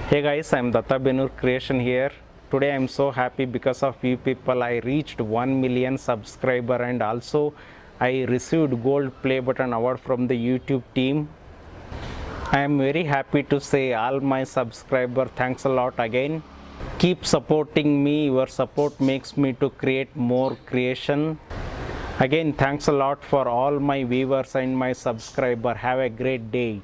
Hey guys, I'm Datta Benur creation here. Today I'm so happy because of you people. I reached 1 million subscriber and also I received gold play button award from the YouTube team. I am very happy to say all my subscriber thanks a lot again. Keep supporting me. Your support makes me to create more creation. Again, thanks a lot for all my viewers and my subscriber. Have a great day.